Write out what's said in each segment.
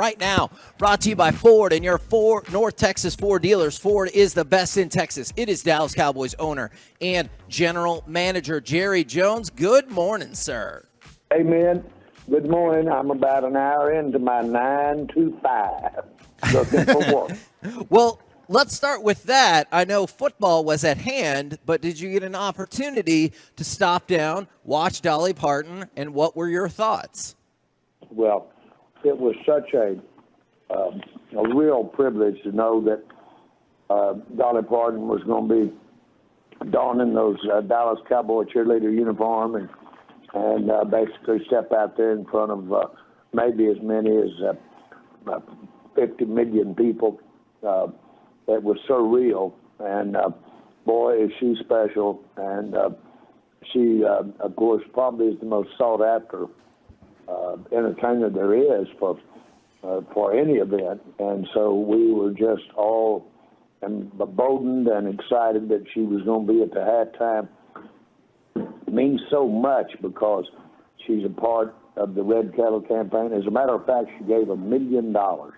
Right now, brought to you by Ford and your North Texas Ford dealers. Ford is the best in Texas. It is Dallas Cowboys owner and general manager Jerry Jones. Good morning, sir. Hey, man. Good morning. I'm about an hour into my 9 to 5. Looking for work. Well, let's start with that. I know football was at hand, but did you get an opportunity to stop down, watch Dolly Parton, and what were your thoughts? Well, it was such a real privilege to know that Dolly Parton was going to be donning those Dallas Cowboy cheerleader uniform and basically step out there in front of maybe as many as 50 million people. It was surreal, and boy, is she special. And she, of course, probably is the most sought after entertainer there is for any event. And so we were just all emboldened and excited that she was going to be at the halftime. It means so much because she's a part of the Red Kettle campaign. As a matter of fact, she gave $1 million to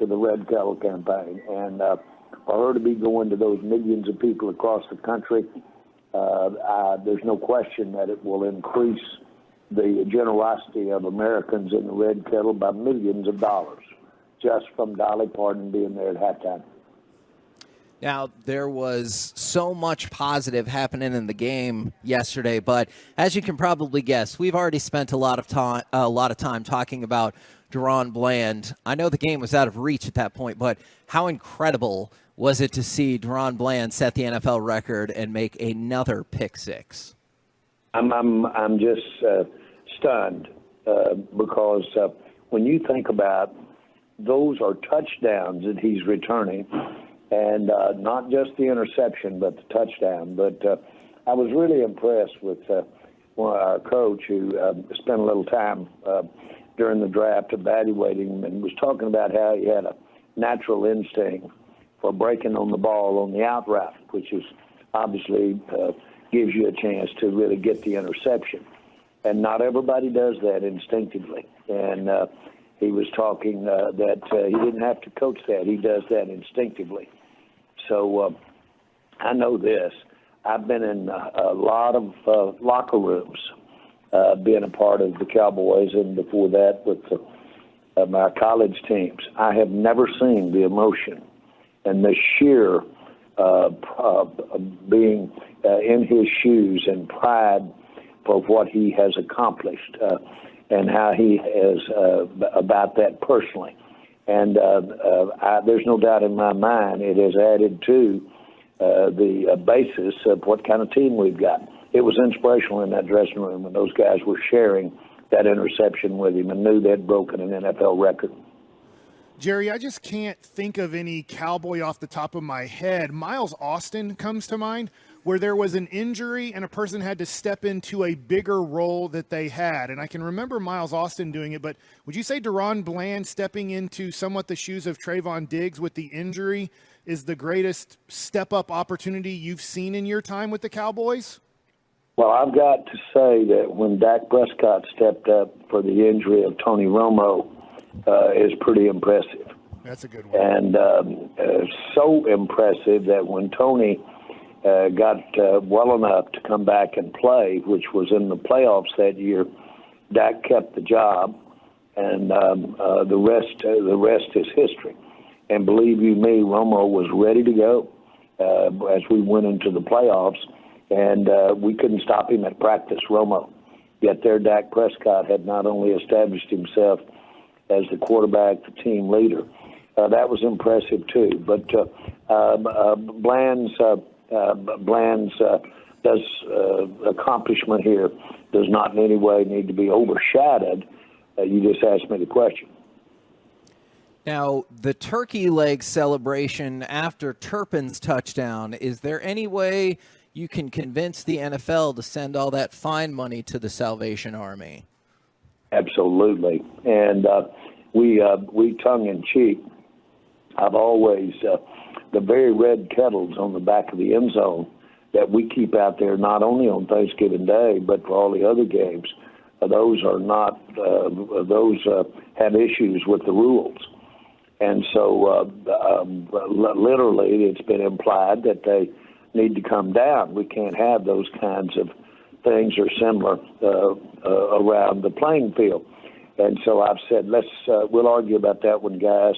the Red Kettle campaign. And for her to be going to those millions of people across the country, there's no question that it will increase the generosity of Americans in the Red Kettle by millions of dollars just from Dolly Parton being there at halftime. Now, there was so much positive happening in the game yesterday, but as you can probably guess, we've already spent a lot of time talking about Deron Bland. I know the game was out of reach at that point, but how incredible was it to see Deron Bland set the NFL record and make another pick six? I'm just stunned because when you think about those are touchdowns that he's returning, and not just the interception, but the touchdown. But I was really impressed with our coach who spent a little time during the draft evaluating him and was talking about how he had a natural instinct for breaking on the ball on the out route, which is obviously gives you a chance to really get the interception. And not everybody does that instinctively. And he was talking that he didn't have to coach that. He does that instinctively. So I know this. I've been in a lot of locker rooms, being a part of the Cowboys, and before that with my college teams. I have never seen the emotion and the sheer being in his shoes and pride for what he has accomplished and how he is about that personally. And there's no doubt in my mind it has added to the basis of what kind of team we've got. It was inspirational in that dressing room when those guys were sharing that interception with him and knew they'd broken an NFL record. Jerry, I just can't think of any Cowboy off the top of my head. Miles Austin comes to mind, where there was an injury and a person had to step into a bigger role that they had. And I can remember Miles Austin doing it, but would you say Deron Bland stepping into somewhat the shoes of Trayvon Diggs with the injury is the greatest step-up opportunity you've seen in your time with the Cowboys? Well, I've got to say that when Dak Prescott stepped up for the injury of Tony Romo, is pretty impressive. That's a good one. And so impressive that when Tony got well enough to come back and play, which was in the playoffs that year, Dak kept the job, and the rest is history. And believe you me, Romo was ready to go as we went into the playoffs, and we couldn't stop him at practice, Romo. Yet there, Dak Prescott had not only established himself as the quarterback, the team leader. That was impressive too. But Bland's accomplishment here does not in any way need to be overshadowed. You just asked me the question. Now, the turkey leg celebration after Turpin's touchdown, is there any way you can convince the NFL to send all that fine money to the Salvation Army? Absolutely. And we tongue-in-cheek, I've always, the very red kettles on the back of the end zone that we keep out there not only on Thanksgiving Day but for all the other games, those are not those have issues with the rules. And so literally it's been implied that they need to come down. We can't have those kinds of things or similar around the playing field. And so I've said, we'll argue about that one, guys.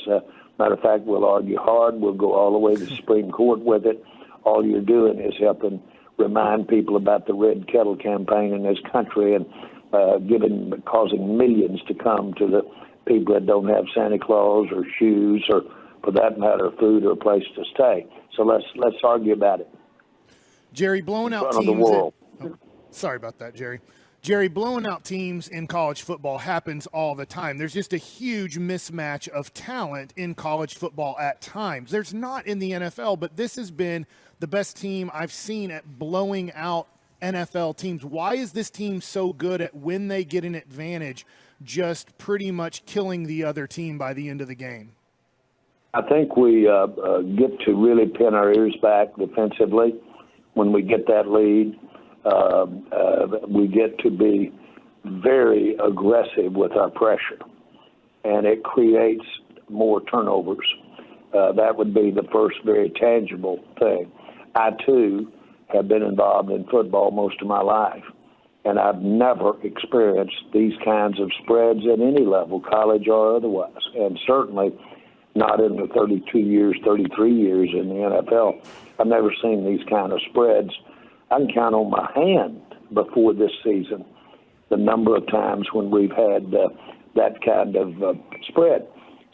Matter of fact, we'll argue hard. We'll go all the way to the Supreme Court with it. All you're doing is helping remind people about the Red Kettle campaign in this country and causing millions to come to the people that don't have Santa Claus or shoes or, for that matter, food or a place to stay. So let's argue about it. Jerry, blowing out teams. Sorry about that, Jerry. Jerry, blowing out teams in college football happens all the time. There's just a huge mismatch of talent in college football at times. There's not in the NFL, but this has been the best team I've seen at blowing out NFL teams. Why is this team so good at, when they get an advantage, just pretty much killing the other team by the end of the game? I think we get to really pin our ears back defensively when we get that lead. We get to be very aggressive with our pressure, and it creates more turnovers. That would be the first very tangible thing. I, too, have been involved in football most of my life, and I've never experienced these kinds of spreads at any level, college or otherwise, and certainly not in the 32 years, 33 years in the NFL. I've never seen these kind of spreads. I can count on my hand before this season the number of times when we've had that kind of spread.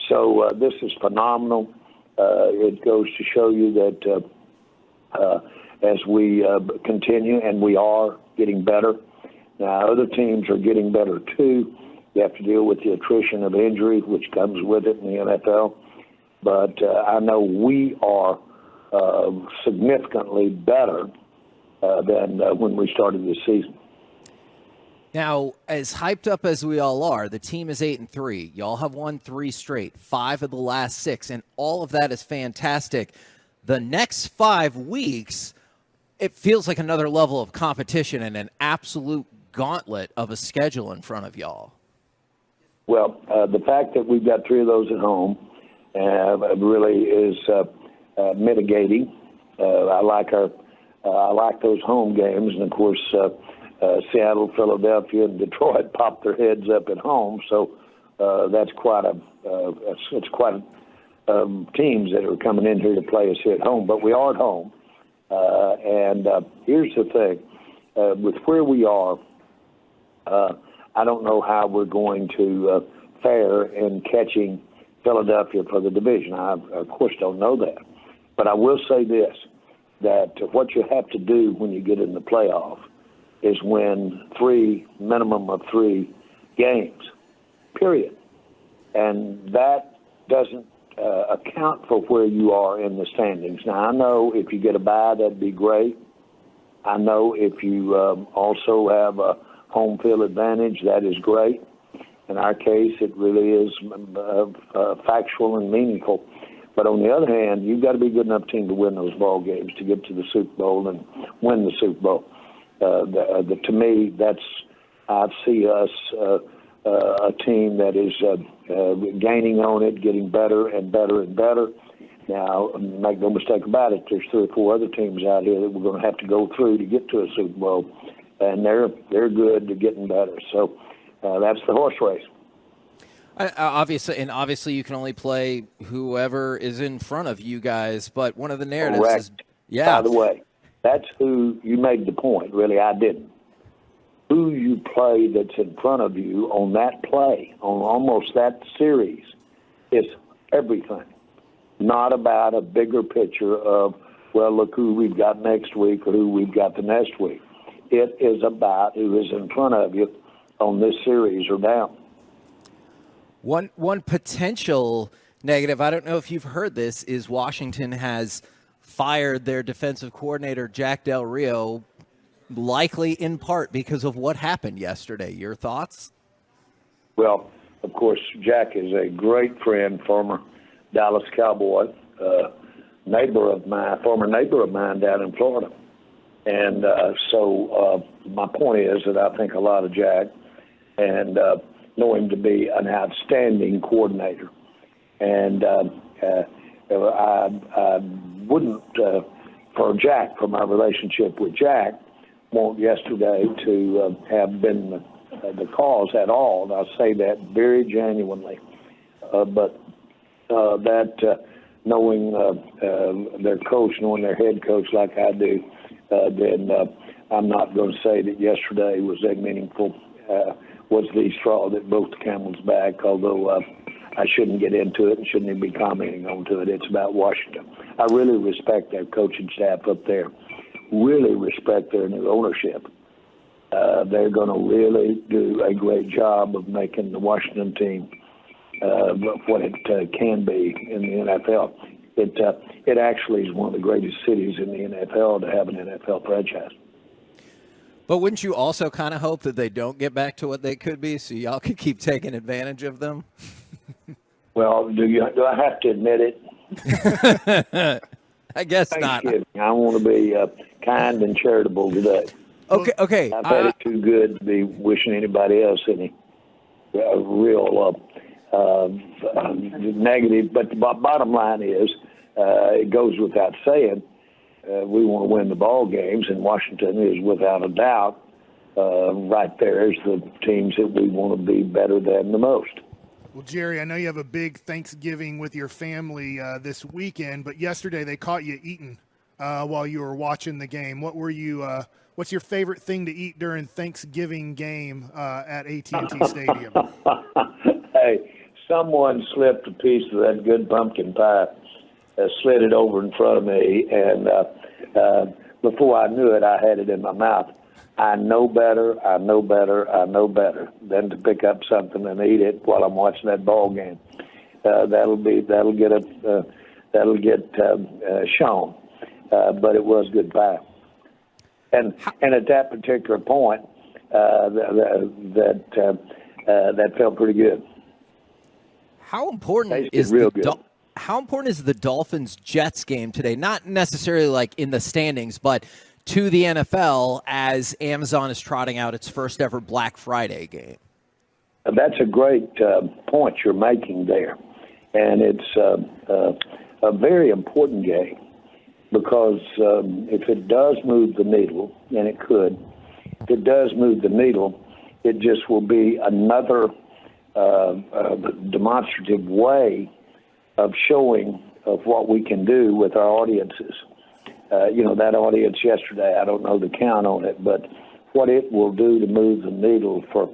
So this is phenomenal. It goes to show you that as we continue, and we are getting better. Now, other teams are getting better too. You have to deal with the attrition of injury, which comes with it in the NFL. But I know we are significantly better than when we started this season. Now, as hyped up as we all are, the team is 8-3. Y'all have won 3 straight, 5 of the last 6, and all of that is fantastic. The next 5 weeks, it feels like another level of competition and an absolute gauntlet of a schedule in front of y'all. Well, the fact that we've got 3 of those at home really is mitigating. I like those home games, and of course, Seattle, Philadelphia, and Detroit popped their heads up at home. So that's quite teams that are coming in here to play us here at home. But we are at home, and here's the thing: with where we are, I don't know how we're going to fare in catching Philadelphia for the division. I, of course, don't know that. But I will say this, that what you have to do when you get in the playoff is win minimum of 3 games, period. And that doesn't account for where you are in the standings. Now, I know if you get a bye, that'd be great. I know if you also have a home field advantage, that is great. In our case, it really is factual and meaningful. But on the other hand, you've got to be a good enough team to win those ball games, to get to the Super Bowl and win the Super Bowl. To me, I see us a team that is gaining on it, getting better and better and better. Now, make no mistake about it, there's 3 or 4 other teams out here that we're going to have to go through to get to a Super Bowl, and they're good to getting better. So that's the horse race. Obviously, you can only play whoever is in front of you guys. But one of the narratives Correct. is, yeah. By the way, that's who you made the point. Really, I didn't. Who you play that's in front of you on that play, on almost that series, is everything. Not about a bigger picture of, well, look who we've got next week or who we've got the next week. It is about who is in front of you on this series or down. One potential negative, I don't know if you've heard this, is Washington has fired their defensive coordinator, Jack Del Rio, likely in part because of what happened yesterday. Your thoughts? Well, of course, Jack is a great friend, former Dallas Cowboy, former neighbor of mine down in Florida. And so my point is that I think a lot of Jack. and know him to be an outstanding coordinator. And I wouldn't, for Jack, for my relationship with Jack, want yesterday to have been the cause at all. And I say that very genuinely. But knowing their coach, knowing their head coach like I do, then I'm not going to say that yesterday was a meaningful, was the straw that broke the camel's back, although I shouldn't get into it and shouldn't even be commenting on it. It's about Washington. I really respect their coaching staff up there, really respect their new ownership. They're going to really do a great job of making the Washington team what it can be in the NFL. It actually is one of the greatest cities in the NFL to have an NFL franchise. But wouldn't you also kind of hope that they don't get back to what they could be so y'all could keep taking advantage of them? Well, do I have to admit it? I guess not. I want to be kind and charitable today. Okay. I've had it too good to be wishing anybody else any real negative. But the bottom line is, it goes without saying, we want to win the ball games, and Washington is without a doubt right there as the teams that we want to be better than the most. Well, Jerry, I know you have a big Thanksgiving with your family this weekend, but yesterday they caught you eating while you were watching the game. What's your favorite thing to eat during Thanksgiving game at AT&T Stadium? Hey, someone slipped a piece of that good pumpkin pie, slid it over in front of me, and before I knew it, I had it in my mouth. I know better than to pick up something and eat it while I'm watching that ball game. That'll get shown. But it was good pie. And at that particular point, that felt pretty good. How important is the Dolphins-Jets game today? Not necessarily like in the standings, but to the NFL as Amazon is trotting out its first ever Black Friday game. That's a great point you're making there. And it's a very important game because if it does move the needle, and it could, if it does move the needle, it just will be another demonstrative way of showing of what we can do with our audiences. That audience yesterday, I don't know the count on it, but what it will do to move the needle for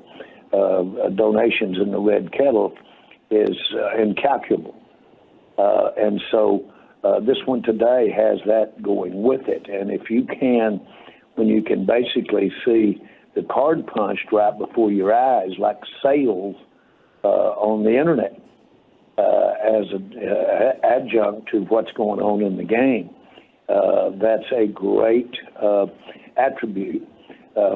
donations in the Red Kettle is incalculable. And so this one today has that going with it. And if you can, when you can basically see the card punched right before your eyes like sales on the internet as an adjunct to what's going on in the game, that's a great attribute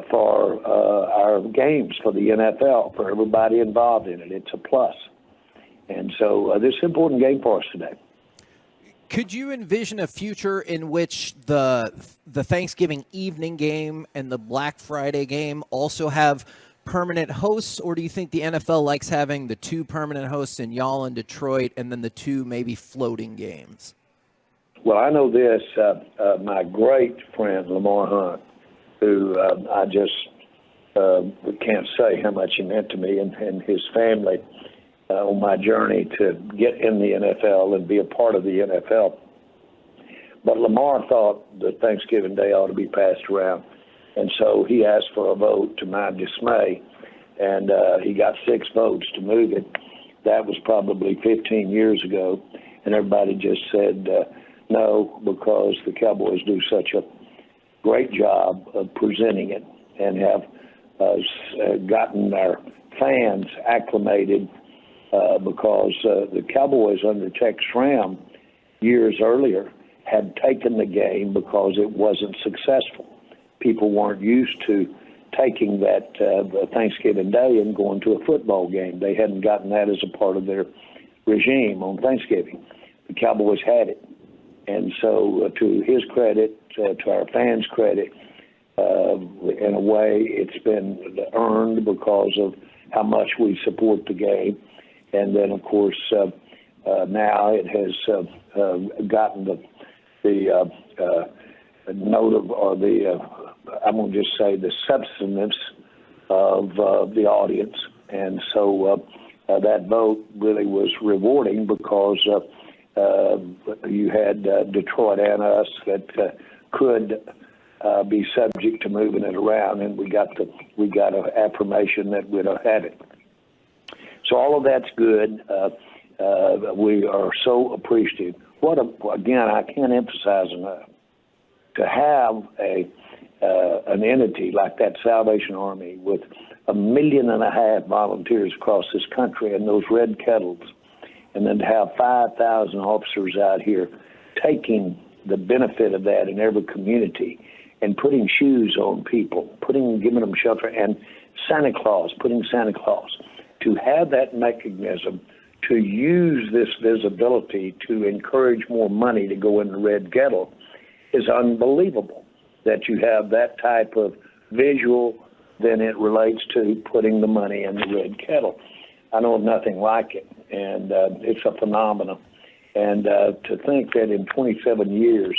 for our games, for the NFL, for everybody involved in it. It's a plus. And so this is an important game for us today. Could you envision a future in which the Thanksgiving evening game and the Black Friday game also have permanent hosts, or do you think the NFL likes having the two permanent hosts in y'all in Detroit and then the two maybe floating games? Well, I know this. My great friend, Lamar Hunt, who I just can't say how much he meant to me and his family on my journey to get in the NFL and be a part of the NFL. But Lamar thought that Thanksgiving Day ought to be passed around. And so he asked for a vote, to my dismay, and he got 6 votes to move it. That was probably 15 years ago, and everybody just said no, because the Cowboys do such a great job of presenting it and have gotten our fans acclimated because the Cowboys under Tex Schramm years earlier had taken the game because it wasn't successful. People weren't used to taking that Thanksgiving Day and going to a football game. They hadn't gotten that as a part of their regime on Thanksgiving. The Cowboys had it. And so to his credit, to our fans' credit, in a way it's been earned because of how much we support the game. And then, of course, now it has gotten the note of, or the, I'm going to just say the substance of the audience. And so that vote really was rewarding because you had Detroit and us that could be subject to moving it around, and we got an affirmation that we'd have had it. So all of that's good. We are so appreciative. Again, I can't emphasize enough to have an entity like that Salvation Army with 1.5 million volunteers across this country and those red kettles, and then to have 5,000 officers out here taking the benefit of that in every community and putting shoes on people, giving them shelter, and putting Santa Claus, to have that mechanism to use this visibility to encourage more money to go in the red kettle is unbelievable. That you have that type of visual, then it relates to putting the money in the red kettle. I know of nothing like it, and it's a phenomenon. And to think that in 27 years,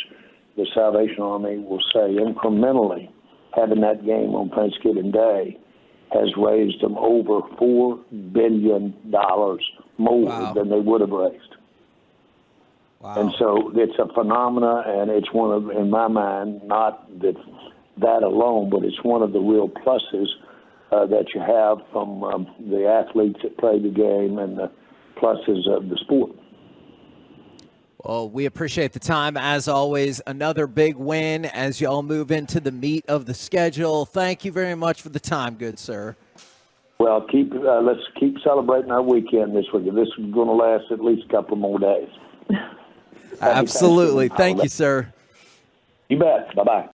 the Salvation Army will say incrementally, having that game on Thanksgiving Day has raised them over $4 billion more than they would have raised. Wow. And so it's a phenomena, and it's one of, in my mind, not that alone, but it's one of the real pluses that you have from the athletes that play the game and the pluses of the sport. Well, we appreciate the time, as always. Another big win as you all move into the meat of the schedule. Thank you very much for the time, good sir. Well, let's keep celebrating our weekend this weekend. This is going to last at least a couple more days. Absolutely. Thank you, sir. You bet. Bye-bye.